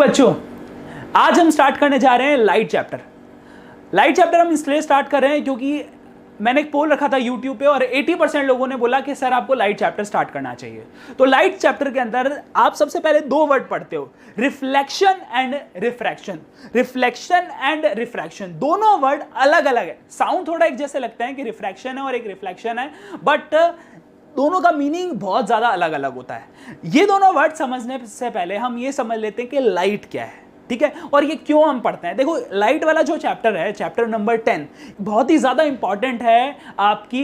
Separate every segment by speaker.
Speaker 1: बच्चों, आज हम स्टार्ट करने जा रहे हैं लाइट चैप्टर। लाइट चैप्टर हम इसलिए स्टार्ट कर रहे हैं क्योंकि मैंने एक पोल रखा था यूट्यूब पे और 80% लोगों ने बोला कि सर आपको लाइट चैप्टर स्टार्ट करना चाहिए। तो लाइट चैप्टर के अंदर आप सबसे पहले दो वर्ड पढ़ते हो, reflection and refraction. Reflection and refraction दोनों वर्ड अलग अलग है, साउंड थोड़ा एक जैसे लगता है कि रिफ्रैक्शन है और एक रिफ्लेक्शन है, बट दोनों का मीनिंग बहुत ज्यादा अलग अलग होता है। ये दोनों वर्ड समझने से पहले हम ये समझ लेते हैं कि लाइट क्या है, ठीक है, और ये क्यों हम पढ़ते हैं। देखो, लाइट वाला जो चैप्टर है, चैप्टर नंबर 10, बहुत ही ज्यादा इंपॉर्टेंट है आपकी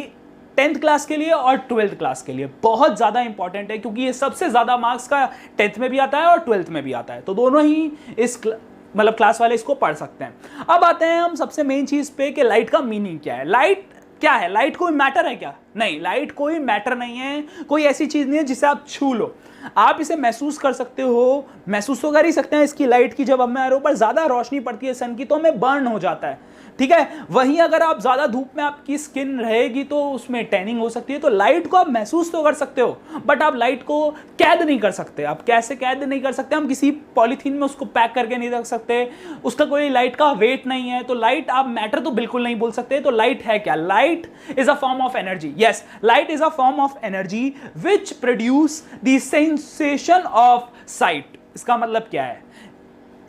Speaker 1: 10th क्लास के लिए और 12th क्लास के लिए। बहुत ज्यादा इंपॉर्टेंट है क्योंकि ये सबसे ज्यादा मार्क्स का 10th में भी आता है और 12th में भी आता है, तो दोनों ही इस मतलब क्लास वाले इसको पढ़ सकते हैं। अब आते हैं हम सबसे मेन चीज पे कि लाइट का मीनिंग क्या है। लाइट क्या है? लाइट कोई मैटर है क्या? नहीं, लाइट कोई मैटर नहीं है, कोई ऐसी चीज नहीं है जिसे आप छू लो। आप इसे महसूस कर सकते हो, महसूस तो कर ही सकते हैं इसकी लाइट की। जब हमारे ऊपर ज्यादा रोशनी पड़ती है सन की तो हमें बर्न हो जाता है, ठीक है। वहीं अगर आप ज्यादा धूप में आपकी स्किन रहेगी तो उसमें टैनिंग हो सकती है। तो लाइट को आप महसूस तो कर सकते हो, बट आप लाइट को कैद नहीं कर सकते। आप कैसे कैद नहीं कर सकते? हम किसी पॉलीथीन में उसको पैक करके नहीं रख सकते, उसका कोई लाइट का वेट नहीं है। तो लाइट आप मैटर तो बिल्कुल नहीं बोल सकते। तो लाइट है क्या? Light is a form of energy. Yes, light is a form of energy which produce the sensation of site. इसका मतलब क्या है?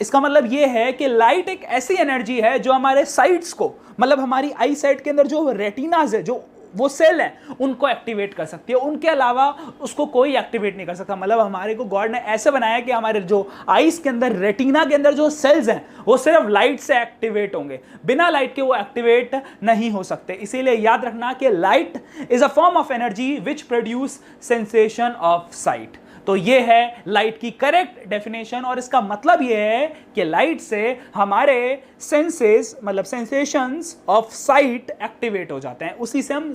Speaker 1: इसका मतलब यह है कि लाइट एक ऐसी एनर्जी है जो हमारे साइट्स को, मतलब हमारी आई साइट के अंदर जो रेटिनाज है, जो वो सेल है, उनको एक्टिवेट कर सकती है। उनके अलावा उसको कोई एक्टिवेट नहीं कर सकता। मतलब हमारे को गॉड ने ऐसे बनाया कि हमारे जो आईज के अंदर, रेटिना के अंदर जो सेल्स हैं, वो सिर्फ लाइट से एक्टिवेट होंगे, बिना लाइट के वो एक्टिवेट नहीं हो सकते। इसीलिए याद रखना कि light is a form of energy which produce sensation of site. तो ये है लाइट की करेक्ट डेफिनेशन, और इसका मतलब ये है कि लाइट से हमारे सेंसेस, मतलब सेंसेशंस ऑफ साइट एक्टिवेट हो जाते हैं। उसी से हम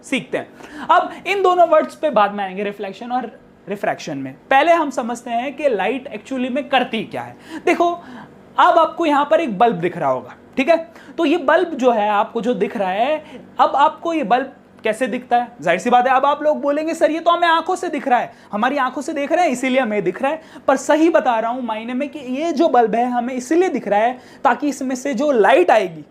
Speaker 1: सीखते हैं। अब इन दोनों वर्ड्स पे बाद में आएंगे, रिफ्लेक्शन और रिफ्रैक्शन में। पहले हम समझते हैं कि लाइट एक्चुअली में करती क्या है। देखो, अब आपको यहां पर एक बल्ब दिख रहा होगा, ठीक है। तो ये बल्ब जो है आपको जो दिख रहा है, अब आपको ये बल्ब कैसे दिखता है? जाहिर सी बात है, अब आप लोग बोलेंगे सर ये तो हमें आंखों से दिख रहा है, हमारी आंखों से देख रहे हैं इसीलिए हमें दिख रहा है। पर सही बता रहा हूं मायने में कि ये जो बल्ब है हमें इसलिए दिख रहा है ताकि इसमें से जो लाइट आएगी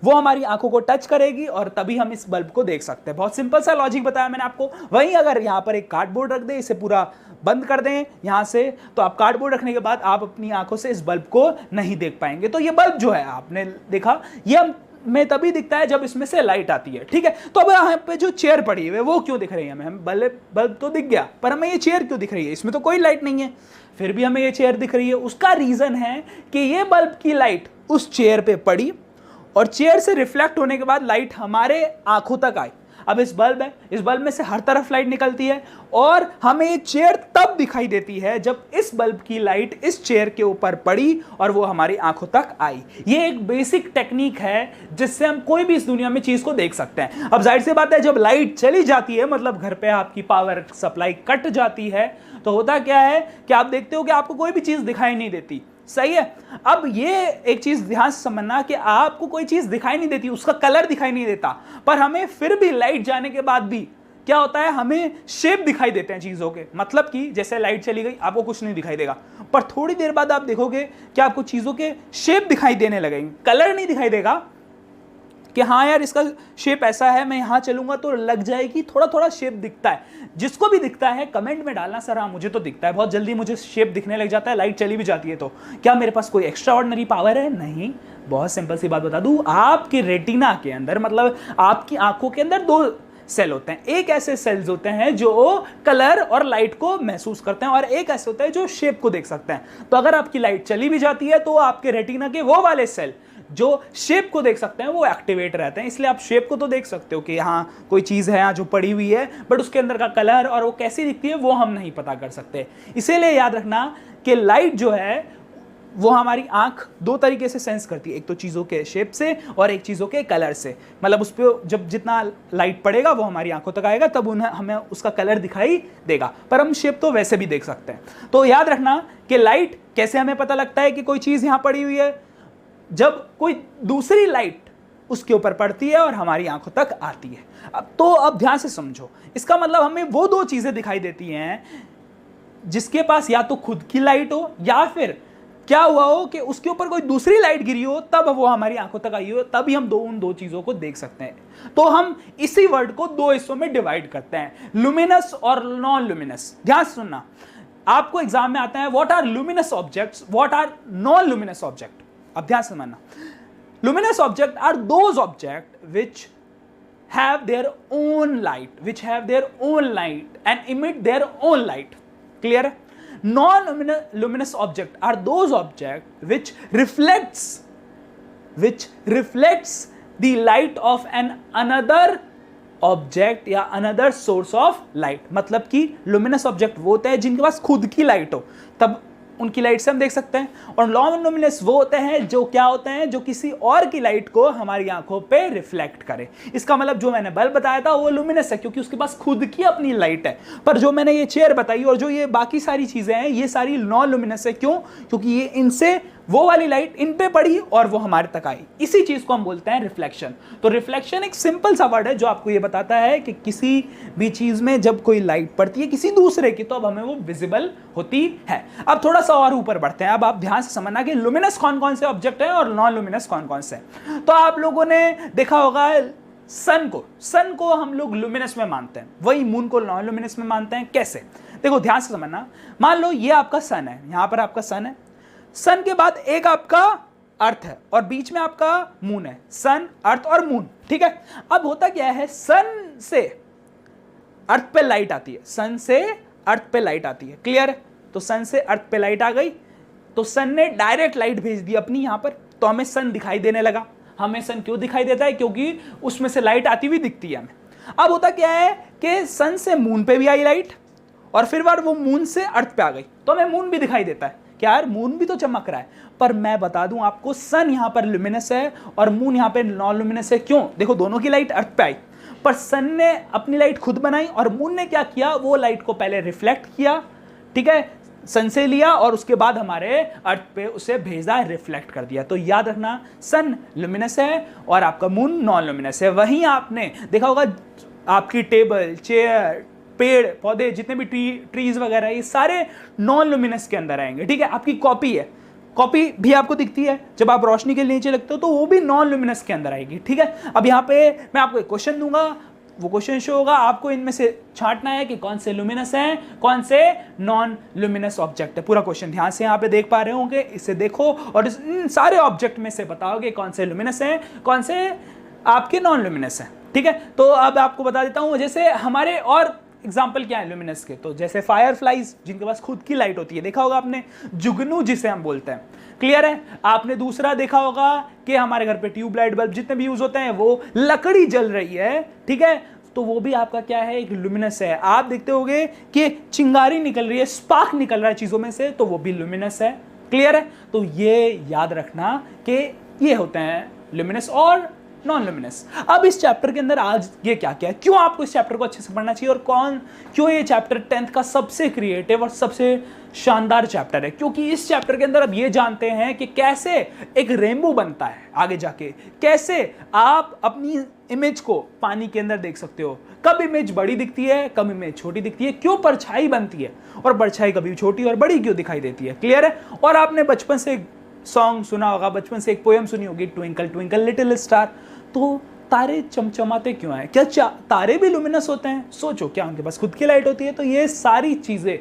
Speaker 1: वो हमारी आंखों को टच करेगी और तभी हम इस बल्ब को देख सकते हैं। बहुत सिंपल सा लॉजिक बताया मैंने आपको। वहीं अगर यहां पर एक कार्डबोर्ड रख दें, इसे पूरा बंद कर दें यहां से, तो आप कार्डबोर्ड रखने के बाद आप अपनी आंखों से इस बल्ब को नहीं देख पाएंगे। तो ये बल्ब जो है आपने देखा, ये में तभी दिखता है जब इसमें से लाइट आती है, ठीक है। तो अब यहाँ पे जो चेयर पड़ी है वो क्यों दिख रही है हमें? बल्ब तो दिख गया, पर हमें ये चेयर क्यों दिख रही है? इसमें तो कोई लाइट नहीं है, फिर भी हमें ये चेयर दिख रही है। उसका रीजन है कि ये बल्ब की लाइट उस चेयर पे पड़ी और चेयर से रिफ्लेक्ट होने के बाद लाइट हमारे आंखों तक आई। अब इस बल्ब है, इस बल्ब में से हर तरफ लाइट निकलती है और हमें ये चेयर तब दिखाई देती है जब इस बल्ब की लाइट इस चेयर के ऊपर पड़ी और वो हमारी आंखों तक आई। ये एक बेसिक टेक्निक है जिससे हम कोई भी इस दुनिया में चीज को देख सकते हैं। अब जाहिर सी बात है, जब लाइट चली जाती है, मतलब घर पे आपकी पावर सप्लाई कट जाती है, तो होता क्या है कि आप देखते हो कि आपको कोई भी चीज दिखाई नहीं देती, सही है। अब ये एक चीज ध्यान से समझना कि आपको कोई चीज दिखाई नहीं देती, उसका कलर दिखाई नहीं देता, पर हमें फिर भी लाइट जाने के बाद भी क्या होता है, हमें शेप दिखाई देते हैं चीजों के। मतलब कि जैसे लाइट चली गई, आपको कुछ नहीं दिखाई देगा, पर थोड़ी देर बाद आप देखोगे कि आपको चीजों के शेप दिखाई देने लगेंगे। कलर नहीं दिखाई देगा कि हाँ यार इसका शेप ऐसा है, मैं यहां चलूंगा तो लग जाएगी, थोड़ा थोड़ा शेप दिखता है। जिसको भी दिखता है कमेंट में डालना, सर हाँ मुझे तो दिखता है, बहुत जल्दी मुझे शेप दिखने लग जाता है, लाइट चली भी जाती है। तो क्या मेरे पास कोई एक्स्ट्रा ऑर्डिनरी पावर है? नहीं। बहुत सिंपल सी बात बता दूं, आपके रेटिना के अंदर, मतलब आपकी आंखों के अंदर दो सेल होते हैं। एक ऐसे सेल्स होते हैं जो कलर और लाइट को महसूस करते हैं और एक ऐसे होते हैं जो शेप को देख सकते हैं। तो अगर आपकी लाइट चली भी जाती है तो आपके रेटिना के वो वाले सेल जो शेप को देख सकते हैं वो एक्टिवेट रहते हैं। इसलिए आप शेप को तो देख सकते हो कि यहाँ कोई चीज है यहाँ जो पड़ी हुई है, बट उसके अंदर का कलर और वो कैसी दिखती है वो हम नहीं पता कर सकते। इसीलिए याद रखना कि लाइट जो है वो हमारी आंख दो तरीके से सेंस करती है, एक तो चीजों के शेप से और एक चीजों के कलर से। मतलब उस पर जब जितना लाइट पड़ेगा वो हमारी आंखों तक आएगा, तब उन्हें हमें उसका कलर दिखाई देगा, पर हम शेप तो वैसे भी देख सकते हैं। तो याद रखना कि लाइट कैसे हमें पता लगता है कि कोई चीज यहां पड़ी हुई है, जब कोई दूसरी लाइट उसके ऊपर पड़ती है और हमारी आंखों तक आती है। अब ध्यान से समझो, इसका मतलब हमें वो दो चीजें दिखाई देती हैं जिसके पास या तो खुद की लाइट हो या फिर क्या हुआ हो कि उसके ऊपर कोई दूसरी लाइट गिरी हो, तब वो हमारी आंखों तक आई हो, तभी हम उन दो चीजों को देख सकते हैं। तो हम इसी वर्ड को दो हिस्सों में डिवाइड करते हैं, लुमिनस और नॉन लुमिनस। ध्यान से सुनना, आपको एग्जाम में आता है what are luminous objects, what are non luminous object. अब ध्यान से मानना, luminous object are those object which have their own light, which have their own light and emit their own light. Clear? Non-luminous object are those object which reflects the light of an another object या another source of light. मतलब कि luminous object वो होते हैं जिनके पास खुद की light हो, तब उनकी लाइट से हम देख सकते हैं। और नॉन लुमिनस वो होते हैं जो क्या होते हैं, जो किसी और की लाइट को हमारी आंखों पे रिफ्लेक्ट करे। इसका मतलब जो मैंने बल्ब बताया था वो लुमिनस है क्योंकि उसके पास खुद की अपनी लाइट है, पर जो मैंने ये चेयर बताई और जो ये बाकी सारी चीजें हैं ये सारी नॉन लुमिनस है। क्यों? क्योंकि ये इनसे वो वाली लाइट इन पे पड़ी और वो हमारे तक आई। इसी चीज को हम बोलते हैं रिफ्लेक्शन। तो रिफ्लेक्शन एक सिंपल सा वर्ड है जो आपको ये बताता है कि किसी भी चीज में जब कोई लाइट पड़ती है किसी दूसरे की, तो अब हमें वो विजिबल होती है। अब थोड़ा सा और ऊपर बढ़ते हैं। अब आप ध्यान से समझना कि लुमिनस कौन कौन से ऑब्जेक्ट हैं और नॉन लुमिनस कौन कौन से हैं। तो आप लोगों ने देखा होगा सन को हम लोग लुमिनस में मानते हैं, वही मून को नॉन लुमिनस में मानते हैं। कैसे? देखो ध्यान से समझना, मान लो ये आपका सन है, यहां पर आपका सन है, सन के बाद एक आपका अर्थ है और बीच में आपका मून है। सन, अर्थ और मून, ठीक है। अब होता क्या है, सन से अर्थ पे लाइट आती है, सन से अर्थ पे लाइट आती है। क्लियर है? तो सन से अर्थ पे लाइट आ गई तो सन ने डायरेक्ट लाइट भेज दी अपनी यहां पर, तो हमें सन दिखाई देने लगा। हमें सन क्यों दिखाई देता है? क्योंकि उसमें से लाइट आती हुई दिखती है हमें। अब होता क्या है कि सन से मून पे भी आई लाइट और फिर बार वो मून से अर्थ पे आ गई, तो हमें मून भी दिखाई देता है। क्या यार, मून भी तो चमक रहा है। पर मैं बता दूं आपको, सन यहां पर लुमिनस है और मून यहां पे नॉन लुमिनस है। क्यों? देखो दोनों की लाइट अर्थ पे आई, पर सन ने अपनी लाइट खुद बनाई और मून ने क्या किया, वो लाइट को पहले रिफ्लेक्ट किया, ठीक है, सन से लिया और उसके बाद हमारे अर्थ पे उसे भेजा, रिफ्लेक्ट कर दिया। तो याद रखना, सन लुमिनस है और आपका मून नॉन लुमिनस है। वहीं आपने देखा होगा आपकी टेबल, चेयर, पेड़ पौधे, जितने भी ट्रीज वगैरह, ये सारे नॉन लुमिनस के अंदर आएंगे। ठीक है, आपकी कॉपी है, कॉपी भी आपको दिखती है, जब आप रोशनी के नीचे लगते हो तो वो भी नॉन लुमिनस के अंदर आएगी। ठीक है, अब यहाँ पे मैं आपको एक क्वेश्चन दूंगा, वो क्वेश्चन शो होगा, आपको इनमें से छांटना है कि कौन से लुमिनस हैं, कौन से नॉन लुमिनस ऑब्जेक्ट है। पूरा क्वेश्चन ध्यान से यहाँ पे देख पा रहे होंगे, इसे देखो और इन सारे ऑब्जेक्ट में से बताओगे कौन से लुमिनस हैं, कौन से आपके नॉन लुमिनस हैं। ठीक है, तो अब आपको बता देता हूँ, जैसे हमारे और एग्जाम्पल क्या है लुमिनस के, तो जैसे फायर फ्लाइज जिनके पास खुद की लाइट होती है, देखा होगा आपने, जुगनू जिसे हम बोलते हैं। क्लियर है? आपने दूसरा देखा होगा कि हमारे घर पे ट्यूबलाइट बल्ब जितने भी यूज होते हैं वो लकड़ी जल रही है, ठीक है, तो वो भी आपका क्या है, एक लुमिनस है। आप देखते होगे कि चिंगारी निकल रही है, स्पार्क निकल रहा है चीजों में से, तो वो भी लुमिनस है। क्लियर है? तो ये याद रखना कि ये होते हैं लुमिनस और नॉन लुमिनस। अब इस चैप्टर के अंदर आज ये क्या क्या है, क्यों आपको इस चैप्टर को अच्छे से पढ़ना चाहिए और क्यों ये चैप्टर 10th का सबसे क्रिएटिव और सबसे शानदार चैप्टर है, क्योंकि इस चैप्टर के अंदर अब ये जानते हैं कि कैसे एक रेनबो बनता है आगे जाके, कैसे आप अपनी इमेज को पानी के अंदर देख सकते हो, कब इमेज बड़ी दिखती है, कब इमेज छोटी दिखती है, क्यों परछाई बनती है और परछाई कभी छोटी और बड़ी क्यों दिखाई देती है। क्लियर है? और आपने बचपन से सॉन्ग सुना होगा, बचपन से एक पोएम सुनी होगी, ट्विंकल ट्विंकल लिटिल स्टार, तो तारे चमचमाते क्यों हैं, क्या तारे भी लुमिनस होते हैं? सोचो, क्या उनके पास खुद की लाइट होती है? तो ये सारी चीजें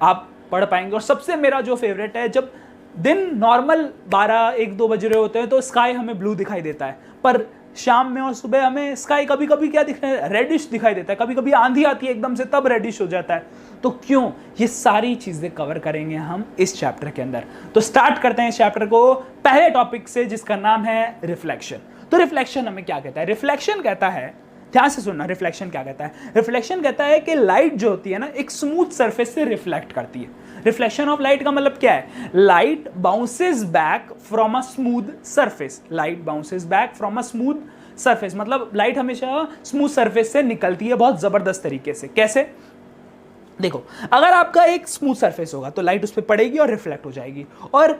Speaker 1: आप पढ़ पाएंगे। और सबसे मेरा जो फेवरेट है, जब दिन नॉर्मल 12-1-2 बज रहे होते हैं तो स्काई हमें ब्लू दिखाई देता है, पर शाम में और सुबह हमें स्काई कभी कभी क्या दिख रहा है, रेडिश दिखाई देता है, कभी कभी आंधी आती है एकदम से तब रेडिश हो जाता है। तो क्यों? ये सारी चीजें कवर करेंगे हम इस चैप्टर के अंदर। तो स्टार्ट करते हैं इस चैप्टर को पहले टॉपिक से, जिसका नाम है रिफ्लेक्शन। तो रिफ्लेक्शन हमें क्या कहता है? रिफ्लेक्शन कहता है, ध्यान से सुनना, रिफ्लेक्शन क्या कहता है? रिफ्लेक्शन कहता है कि लाइट जो होती है ना, एक स्मूथ सरफेस से रिफ्लेक्ट करती है। रिफ्लेक्शन ऑफ लाइट का मतलब क्या है? Light bounces back from a smooth surface. Light bounces back from a smooth surface, मतलब लाइट हमेशा स्मूथ सरफेस से निकलती है बहुत जबरदस्त तरीके से। कैसे? देखो, अगर आपका एक स्मूथ सरफेस होगा तो लाइट उस पर पड़ेगी और रिफ्लेक्ट हो जाएगी, और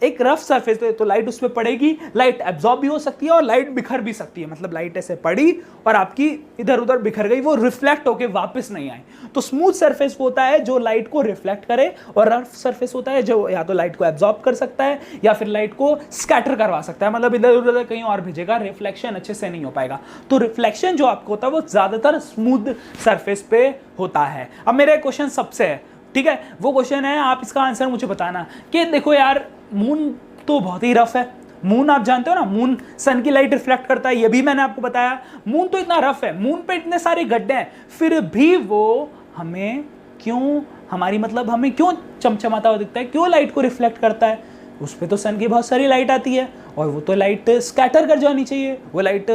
Speaker 1: एक रफ सरफेस पे तो लाइट उस पर पड़ेगी, लाइट एब्जॉर्ब भी हो सकती है और लाइट बिखर भी सकती है, मतलब लाइट ऐसे पड़ी और आपकी इधर उधर बिखर गई, वो रिफ्लेक्ट होके वापस नहीं आई। तो स्मूथ सरफेस होता है जो लाइट को रिफ्लेक्ट करे, और रफ सरफेस होता है जो या तो लाइट को एब्जॉर्ब कर सकता है या फिर लाइट को स्कैटर करवा सकता है, मतलब इधर उधर कहीं और भेजेगा, रिफ्लेक्शन अच्छे से नहीं हो पाएगा। तो रिफ्लेक्शन जो आपको होता है वो ज्यादातर स्मूथ सरफेस पे होता है। अब मेरा क्वेश्चन सबसे है, ठीक है, वो क्वेश्चन है, आप इसका आंसर मुझे बताना कि देखो यार मून तो बहुत ही रफ है, मून आप जानते हो ना, मून सन की लाइट रिफ्लेक्ट करता है, ये भी मैंने आपको बताया। मून तो इतना रफ है, मून पे इतने सारे गड्ढे हैं, फिर भी वो हमें क्यों, हमारी मतलब हमें क्यों चमचमाता हुआ दिखता है, क्यों लाइट को रिफ्लेक्ट करता है? उस पर तो सन की बहुत सारी लाइट आती है और वो तो लाइट स्कैटर कर जानी चाहिए, वो लाइट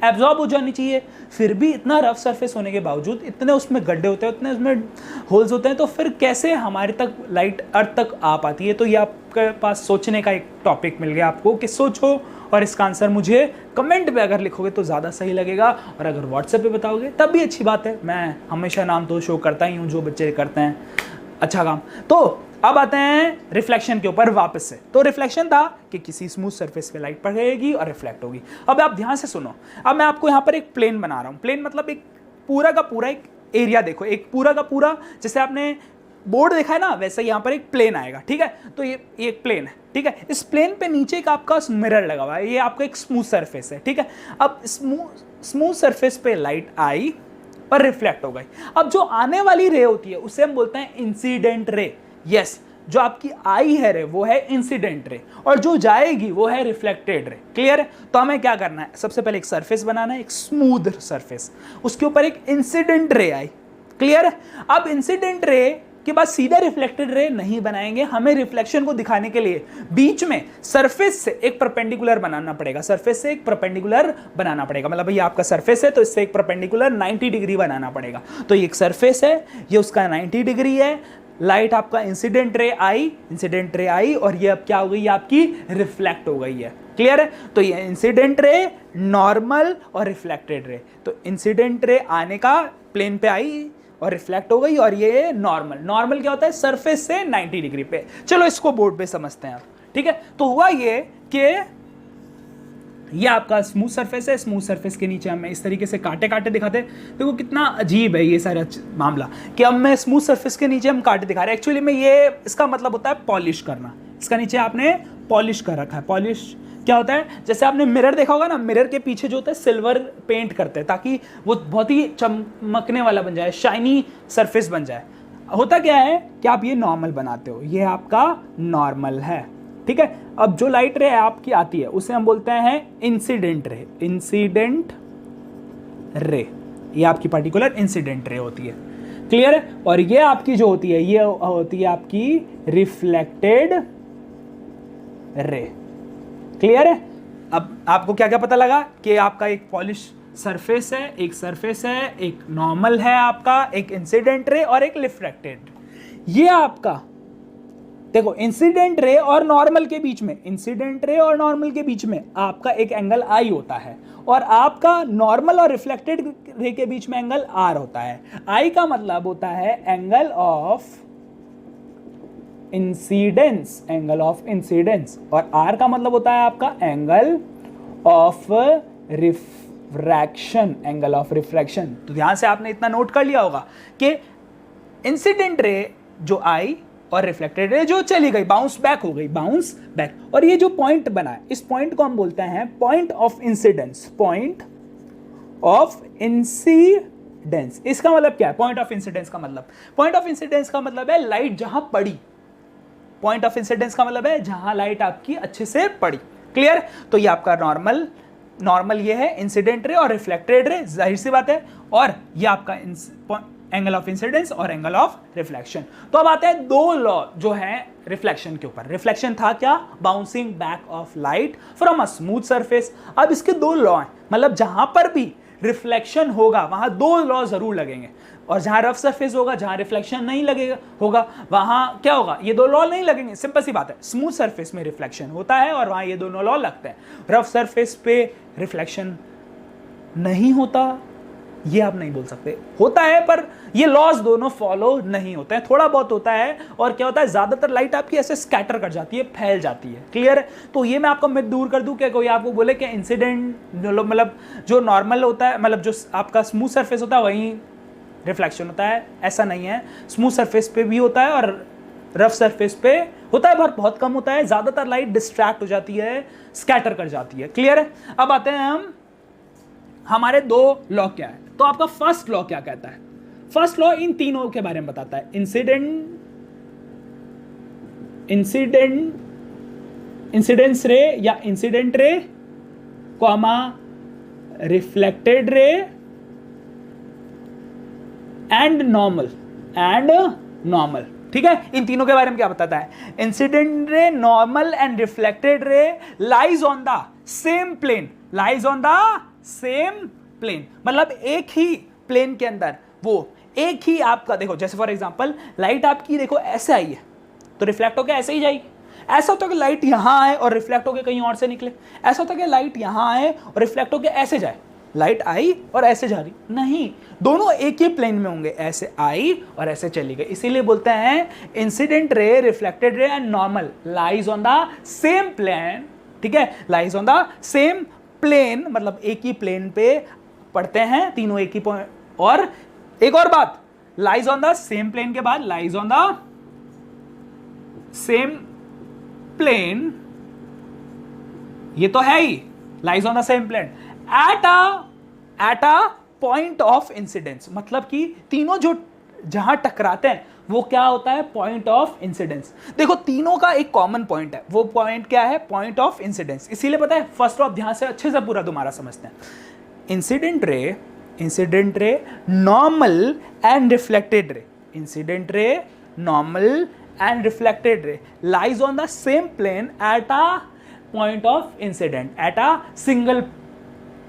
Speaker 1: एब्जॉर्ब हो जानी चाहिए, फिर भी इतना रफ सरफेस होने के बावजूद इतने उसमें गड्ढे होते हैं, इतने उसमें होल्स होते हैं, तो फिर कैसे हमारे तक लाइट अर्थ तक आ पाती है? तो ये आपके पास सोचने का एक टॉपिक मिल गया आपको कि सोचो, और इसका आंसर मुझे कमेंट पे अगर लिखोगे तो ज़्यादा सही लगेगा, और अगर व्हाट्सएप पे बताओगे तब भी अच्छी बात है। मैं हमेशा नाम तो शो करता ही हूँ जो बच्चे करते हैं अच्छा काम। तो अब आते हैं रिफ्लेक्शन के ऊपर वापस से। तो रिफ्लेक्शन था कि किसी स्मूथ सरफेस पे लाइट पड़ेगी और रिफ्लेक्ट होगी। अब आप ध्यान से सुनो, अब मैं आपको यहाँ पर एक प्लेन बना रहा हूँ। प्लेन मतलब एक पूरा का पूरा एक एरिया, देखो एक पूरा का पूरा, जैसे आपने बोर्ड देखा है ना, वैसे यहाँ पर एक प्लेन आएगा, ठीक है। तो ये एक प्लेन है, ठीक है। इस प्लेन पे नीचे एक आपका मिरर लगा हुआ है, ये आपका एक स्मूथ सरफेस है, ठीक है। अब स्मूथ सरफेस पे लाइट आई और रिफ्लेक्ट हो गई। अब जो आने वाली रे होती है उसे हम बोलते हैं इंसिडेंट रे। यस, जो आपकी आई है रे वो है इंसिडेंट रे, और जो जाएगी वो है रिफ्लेक्टेड रे। क्लियर है? तो हमें क्या करना है, सबसे पहले एक सरफेस बनाना है, एक स्मूथ सरफेस, उसके ऊपर एक इंसिडेंट रे आई। क्लियर है? अब इंसिडेंट रे के बाद सीधा रिफ्लेक्टेड रे नहीं बनाएंगे, हमें रिफ्लेक्शन को दिखाने के लिए बीच में सरफेस से एक परपेंडिकुलर बनाना पड़ेगा, सरफेस से एक परपेंडिकुलर बनाना पड़ेगा। मतलब ये आपका सरफेस है तो इससे एक परपेंडिकुलर 90 डिग्री बनाना पड़ेगा। तो ये एक सरफेस है, ये उसका 90 डिग्री है, लाइट आपका इंसिडेंट रे आई और ये अब क्या हो गई, आपकी रिफ्लेक्ट हो गई है। क्लियर है? तो ये इंसिडेंट रे, नॉर्मल और रिफ्लेक्टेड रे। तो इंसिडेंट रे आने का प्लेन पे आई और रिफ्लेक्ट हो गई, और ये नॉर्मल क्या होता है, सरफेस से 90 डिग्री पे। चलो इसको बोर्ड पे समझते हैं आप, ठीक है। तो हुआ ये कि ये आपका स्मूथ सरफेस है, स्मूथ सरफेस के नीचे हमें इस तरीके से कांटे कांटे दिखाते हैं। देखो कितना अजीब है ये सारा मामला कि अब मैं स्मूथ सरफेस के नीचे हम कांटे दिखा रहे हैं। एक्चुअली में ये इसका मतलब होता है पॉलिश करना, इसका नीचे आपने पॉलिश कर रखा है। पॉलिश क्या होता है, जैसे आपने मिरर देखा होगा ना, मिरर के पीछे जो होता है सिल्वर पेंट करते हैं ताकि वो बहुत ही चमकने वाला बन जाए, शाइनी सरफेस बन जाए। होता क्या है कि आप ये नॉर्मल बनाते हो, ये आपका नॉर्मल है, ठीक है। अब जो लाइट रे आपकी आती है उसे हम बोलते हैं इंसिडेंट रे। इंसिडेंट रे, ये आपकी पर्टिकुलर इंसिडेंट रे होती है। क्लियर है? और ये आपकी जो होती है, ये होती है आपकी रिफ्लेक्टेड रे। क्लियर है? अब आपको क्या क्या पता लगा कि आपका एक पॉलिश सरफेस है, एक सरफेस है, एक नॉर्मल है आपका, एक इंसिडेंट रे और एक रिफ्लेक्टेड। ये आपका देखो इंसिडेंट रे और नॉर्मल के बीच में, इंसिडेंट रे और नॉर्मल के बीच में आपका एक एंगल आई होता है, और आपका नॉर्मल और रिफ्लेक्टेड रे के बीच में एंगल आर होता है। आई का मतलब होता है angle of incidence, angle of incidence, और आर का मतलब होता है आपका angle of refraction, angle of refraction. तो ध्यान से आपने इतना नोट कर लिया होगा कि इंसिडेंट रे जो आई और रिफ्लेक्टेड रे जो चली गई, बाउंस बैक हो गई, बाउंस बैक। और ये जो पॉइंट बना है, इस पॉइंट को हम बोलते हैं point of incidence, point of incidence. इसका मतलब क्या है पॉइंट ऑफ इंसिडेंस का मतलब? पॉइंट ऑफ इंसिडेंस का मतलब है लाइट जहां पड़ी। पॉइंट ऑफ इंसिडेंस का मतलब है जहां लाइट आपकी अच्छे से पड़ी। क्लियर? तो ये आपका नॉर्मल ये है, इंसिडेंट रे और रिफ्लेक्टेड रे, जाहिर सी बात है। और ये आपका एंगल ऑफ इंसिडेंस और एंगल ऑफ रिफ्लेक्शन। तो अब आते हैं दो लॉ जो है रिफ्लेक्शन के ऊपर। रिफ्लेक्शन था क्या? Bouncing back of light from a smooth surface. अब इसके दो लॉ हैं, मतलब जहां पर भी रिफ्लेक्शन होगा वहां दो लॉ जरूर लगेंगे, और जहां रफ सरफेस होगा, जहां रिफ्लेक्शन नहीं लगेगा होगा, वहां क्या होगा, ये दो लॉ नहीं लगेंगे। सिंपल सी बात है, स्मूथ सरफेस में रिफ्लेक्शन होता है और वहां ये दोनों लॉ लगते हैं। रफ सरफेस पे रिफ्लेक्शन नहीं होता ये आप नहीं बोल सकते। होता है पर ये लॉज दोनों फॉलो नहीं होते हैं, थोड़ा बहुत होता है। और क्या होता है, ज्यादातर लाइट आपकी ऐसे स्कैटर कर जाती है, फैल जाती है। क्लियर है? तो ये मैं आपको मिथ दूर कर दूं, क्या कोई आपको बोले कि इंसिडेंट मतलब जो नॉर्मल होता है, मतलब जो आपका स्मूथ सरफेस होता है वहीं रिफ्लेक्शन होता है, ऐसा नहीं है। स्मूथ सरफेस पे भी होता है और रफ सरफेस पे होता है, पर बहुत कम होता है। ज्यादातर लाइट डिस्ट्रैक्ट हो जाती है, स्कैटर कर जाती है। क्लियर है? अब आते हैं हम, हमारे दो लॉ क्या है। तो आपका फर्स्ट लॉ क्या कहता है? फर्स्ट लॉ इन तीनों के बारे में बताता है, इंसिडेंस रे या incident ray, comma reflected ray and normal. ठीक है? इन तीनों के बारे में क्या बताता है? Incident ray, normal and reflected ray lies on the same plane, मतलब एक ही प्लेन के अंदर, वो एक ही आपका, देखो जैसे फॉर एग्जांपल लाइट आपकी देखो ऐसे आई है तो रिफ्लेक्ट होकर ऐसे ही जाएगी। ऐसा होता है कि लाइट यहां आए और रिफ्लेक्ट होकर कहीं और से निकले। ऐसा होता है कि लाइट यहां आए और रिफ्लेक्ट होकर ऐसे जाए। लाइट आई और ऐसे जा रही नहीं, दोनों एक ही प्लेन में होंगे, ऐसे आई और ऐसे चली गई। इसीलिए बोलते हैं incident ray, reflected ray and normal lies on the same plane. ठीक है? Lies on the same plane, मतलब एक ही प्लेन पे पढ़ते हैं तीनों, एक ही पॉइंट। और एक और बात, lies on the same plane के बाद lies on the same plane, ये तो है ही, lies on the same plane at a point of incidence, मतलब कि तीनों जो जहां टकराते हैं वो क्या होता है? Point of incidence. देखो तीनों का एक कॉमन पॉइंट है, वो पॉइंट क्या है? Point of incidence. इसीलिए पता है, फर्स्ट ऑफ ध्यान से अच्छे से पूरा तुम्हारा समझते हैं। Incident ray, normal and reflected ray, incident ray, normal and reflected ray lies on the same plane at a point of incident, at a single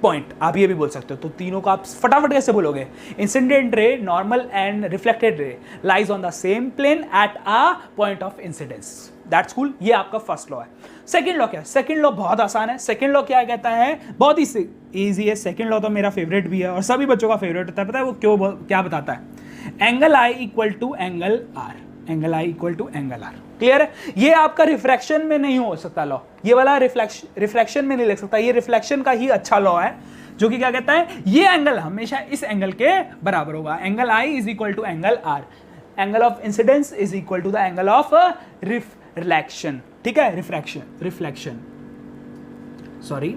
Speaker 1: point. आप ये भी बोल सकते हो। तो तीनों को आप फटाफट कैसे बोलोगे? Incident ray, normal and reflected ray lies on the same plane at a point of incidence. That's cool. ये आपका फर्स्ट लॉ है। सेकंड लॉ क्या है? सेकंड लॉ बहुत आसान है। सेकंड लॉ क्या कहता है? बहुत ही इजी है। सेकंड लॉ तो मेरा फेवरेट भी है और सभी बच्चों का फेवरेट होता है। पता है वो क्या बताता है? Angle I equal to angle R, angle I equal to angle R. Clear है? ये आपका रिफ्रैक्शन में नहीं हो सकता लॉ, ये वाला रिफ्लेक्शन में नहीं लिख सकता। ये रिफ्लेक्शन का ही अच्छा लॉ है, जो कि क्या कहता है? ये एंगल हमेशा इस एंगल के बराबर होगा। Angle I is equal to angle R, angle of incidence is equal to the angle of reflection. ठीक है? रिफ्लेक्शन सॉरी,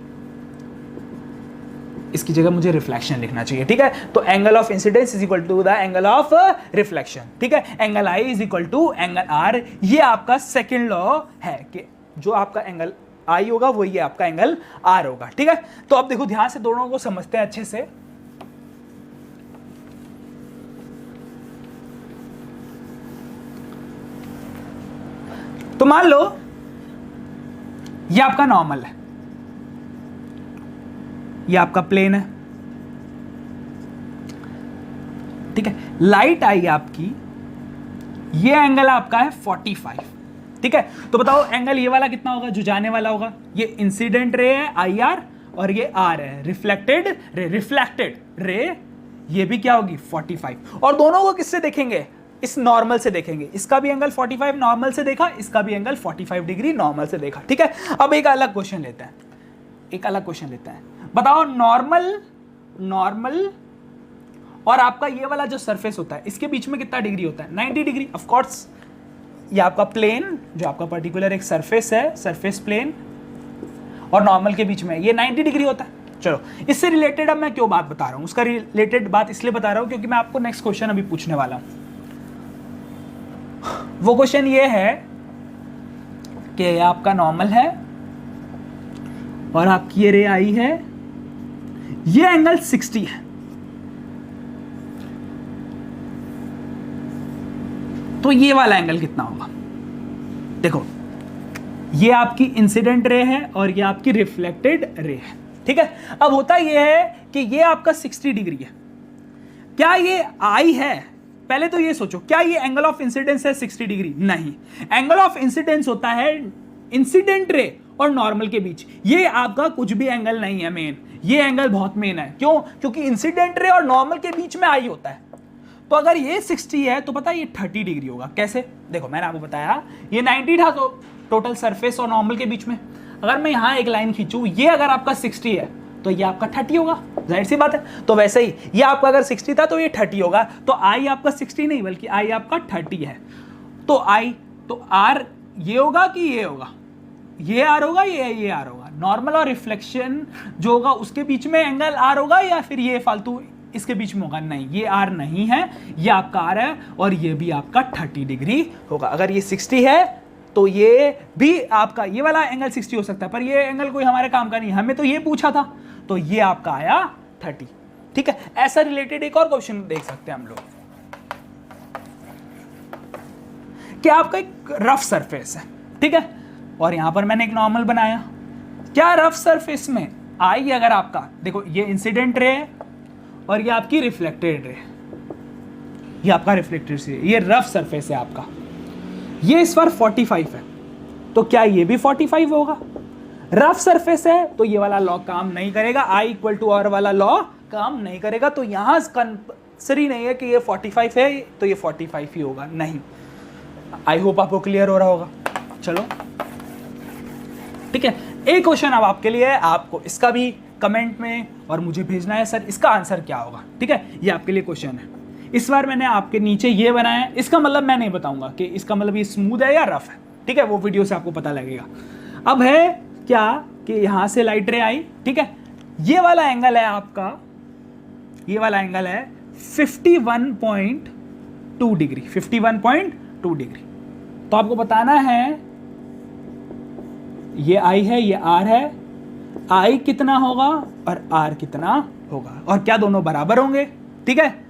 Speaker 1: इसकी जगह मुझे रिफ्लेक्शन लिखना चाहिए। ठीक है? तो angle of incidence is equal to the angle of reflection. ठीक है? Angle I is equal to angle R. ये आपका सेकंड लॉ है कि जो आपका एंगल आई होगा वो ये आपका एंगल आर होगा। ठीक है? तो अब देखो ध्यान से दोनों को समझते हैं अच्छे से। तो मान लो ये आपका नॉर्मल है, ये आपका प्लेन है। ठीक है? लाइट आई आपकी, ये एंगल आपका है 45। ठीक है? तो बताओ एंगल ये वाला कितना होगा जो जाने वाला होगा? ये इंसिडेंट रे है आई आर और ये आर है रिफ्लेक्टेड रे, ये भी क्या होगी? 45। और दोनों को किससे देखेंगे? इस नॉर्मल से देखेंगे। इसका भी एंगल 45 नॉर्मल से देखा, इसका भी एंगल 45 डिग्री नॉर्मल से देखा। ठीक है? अब एक अलग क्वेश्चन लेते हैं, बताओ नॉर्मल और आपका ये वाला जो सरफेस होता है इसके बीच में कितना डिग्री होता है? 90 डिग्री। ऑफ कोर्स ये आपका प्लेन जो आपका पर्टिकुलर एक सरफेस है, सरफेस प्लेन और नॉर्मल के बीच में ये 90 डिग्री होता है। चलो इससे रिलेटेड अब मैं क्यों बात बता रहा हूं, उसका रिलेटेड बात इसलिए बता रहा हूं क्योंकि मैं आपको नेक्स्ट क्वेश्चन अभी पूछने वाला हूं। वो क्वेश्चन ये है कि आपका नॉर्मल है और आपकी ये रे आई है, ये एंगल 60 है। तो ये वाला एंगल कितना होगा? देखो ये आपकी इंसिडेंट रे है और ये आपकी रिफ्लेक्टेड रे है। ठीक है? अब होता ये है कि ये आपका 60 डिग्री है। क्या ये आई है? पहले तो ये सोचो, क्या ये एंगल ऑफ इंसिडेंस है 60 डिग्री? नहीं। एंगल ऑफ इंसिडेंस होता है इंसिडेंट रे और नॉर्मल के बीच। ये आपका कुछ भी एंगल नहीं है मेन, ये एंगल बहुत मेन है। क्यों? क्योंकि इंसिडेंट रे और नॉर्मल के बीच में आई होता है। तो अगर ये 60 है तो पता है ये 30 डिग्री होगा। कैसे? देखो मैंने आपको बताया ये 90 था तो टोटल सरफेस और नॉर्मल के बीच में, अगर मैं यहाँ एक लाइन खींचूं, ये अगर आपका 60 है तो ये आपका 30 होगा, जाहिर सी बात है। तो वैसे ही ये आपका अगर 60 था तो ये 30 होगा। तो आई आपका 60 नहीं बल्कि आई आपका 30 है। तो आई तो आर ये होगा कि ये होगा, ये आर होगा, ये आर होगा। नॉर्मल और रिफ्लेक्शन जो होगा उसके बीच में एंगल आर होगा या फिर ये फालतू इसके बीच में होगा? नहीं, ये आर नहीं है, ये आपका आर है और ये भी आपका 30 डिग्री होगा। अगर ये 60 है तो ये भी आपका ये वाला एंगल 60 हो सकता है, पर ये एंगल कोई हमारे काम का नहीं, हमें तो ये पूछा था, तो ये आपका आया 30। ठीक है, ऐसा रिलेटेड एक और क्वेश्चन देख सकते हैं हम लोग कि आपका एक रफ सरफेस है, ठीक है, और यहां पर मैंने एक नॉर्मल बनाया। क्या रफ सरफेस में आई अगर आपका देखो ये इंसिडेंट रे है और ये आपकी रिफ्लेक्टेड रे, ये आपका रिफ्लेक्टेड रे, ये रफ सरफेस है आपका, ये इस बार 45 है, तो क्या ये भी 45 होगा? रफ सरफेस है तो ये वाला लॉ काम नहीं करेगा, आई इक्वल टू आर वाला लॉ काम नहीं करेगा। तो यहां कंपल्सरी नहीं है कि ये 45 है तो ये 45 ही होगा, नहीं। आई होप आपको क्लियर हो रहा होगा। चलो ठीक है, एक क्वेश्चन अब आपके लिए है, आपको इसका भी कमेंट में और मुझे भेजना है सर इसका आंसर क्या होगा। ठीक है, ये आपके लिए क्वेश्चन है। इस बार मैंने आपके नीचे ये बनाया है, इसका मतलब मैं नहीं बताऊंगा कि इसका मतलब ये स्मूथ है या रफ है, ठीक है, वो वीडियो से आपको पता लगेगा। अब है क्या कि यहां से लाइट रे आई, ठीक है, ये वाला एंगल है आपका, ये वाला एंगल है 51.2 डिग्री, 51.2 डिग्री। तो आपको बताना है ये आई है, ये आर है, आई कितना होगा और आर कितना होगा और क्या दोनों बराबर होंगे? ठीक है,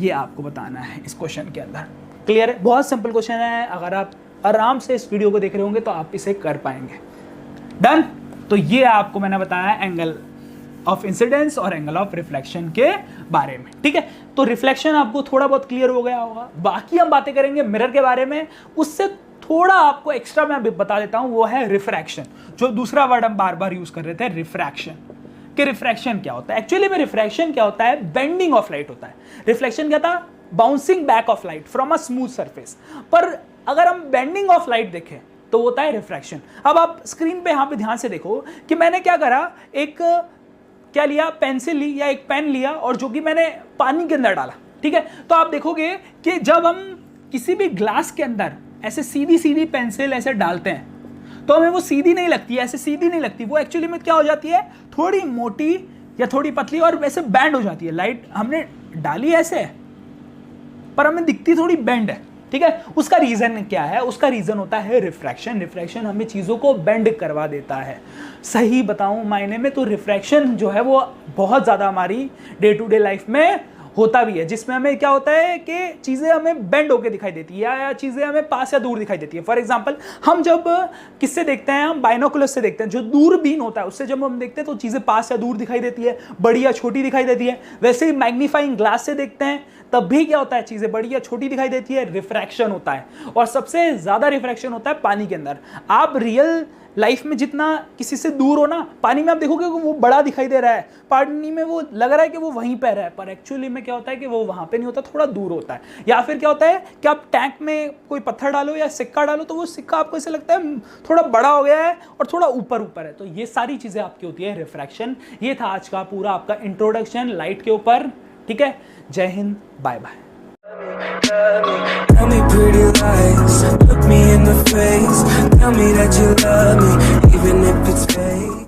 Speaker 1: ये आपको बताना है इस क्वेश्चन के अंदर। क्लियर है? बहुत सिंपल क्वेश्चन है, अगर आप आराम से इस वीडियो को देख रहे होंगे तो आप इसे कर पाएंगे। डन। तो ये आपको मैंने बताया एंगल ऑफ इंसिडेंस और एंगल ऑफ रिफ्लेक्शन के बारे में। ठीक है, तो रिफ्लेक्शन आपको थोड़ा बहुत क्लियर हो गया होगा। बाकी हम बातें करेंगे मिरर के बारे में, उससे थोड़ा आपको एक्स्ट्रा मैं बता देता हूं, वो है रिफ्रैक्शन, जो दूसरा वर्ड हम बार बार यूज कर रहे थे, रिफ्रैक्शन। कि रिफ्रैक्शन क्या होता है? एक्चुअली में रिफ्रैक्शन क्या होता है? बेंडिंग ऑफ लाइट होता है। रिफ्लेक्शन क्या था? Bouncing back of light from a smooth surface. पर अगर हम बेंडिंग ऑफ लाइट देखें तो होता है रिफ्रैक्शन। अब आप स्क्रीन पे यहां पे ध्यान से देखो कि मैंने क्या करा, एक क्या लिया, पेंसिल ली या एक पेन लिया और जो कि मैंने पानी के अंदर डाला। ठीक है, तो आप देखोगे कि जब हम किसी भी ग्लास के अंदर ऐसे सीधी सीधी पेंसिल ऐसे डालते हैं तो हमें वो सीधी नहीं लगती है, ऐसे सीधी नहीं लगती, वो एक्चुअली में क्या हो जाती है, थोड़ी मोटी या थोड़ी पतली और वैसे बैंड हो जाती है। लाइट हमने डाली ऐसे पर हमें दिखती थोड़ी बैंड है। ठीक है, उसका रीजन क्या है? उसका रीजन होता है रिफ्रैक्शन। रिफ्रैक्शन हमें चीजों को बेंड करवा देता है। सही बताऊं मायने में तो रिफ्रैक्शन जो है वो बहुत ज्यादा हमारी डे टू डे लाइफ में होता भी है, जिसमें हमें क्या होता है कि चीजें हमें बेंड होके दिखाई देती है या चीजें हमें पास या दूर दिखाई देती है। फॉर एग्जांपल हम जब किससे देखते हैं, हम बाइनोकुलर से देखते हैं, जो दूरबीन होता है उससे जब हम देखते हैं तो चीजें पास या दूर दिखाई देती है, बड़ी या छोटी दिखाई देती है। वैसे ही मैग्नीफाइंग ग्लास से देखते हैं तब भी क्या होता है, चीजें बड़ी या छोटी दिखाई देती है, रिफ्रैक्शन होता है। और सबसे ज्यादा रिफ्रैक्शन होता है पानी के अंदर। आप रियल लाइफ में जितना किसी से दूर हो ना, पानी में आप देखोगे कि वो बड़ा दिखाई दे रहा है, पानी में वो लग रहा है कि वो वहीं पर है, पर एक्चुअली में क्या होता है कि वो वहां पे नहीं होता, थोड़ा दूर होता है। या फिर क्या होता है कि आप टैंक में कोई पत्थर डालो या सिक्का डालो तो वो सिक्का आपको ऐसे लगता है थोड़ा बड़ा हो गया है और थोड़ा ऊपर ऊपर है। तो ये सारी चीजें आपकी होती है रिफ्रैक्शन। ये था आज का पूरा आपका इंट्रोडक्शन लाइट के ऊपर। ठीक है, जय Hind, bye bye.
Speaker 2: Tell me pretty lies, look me in the face, tell me that you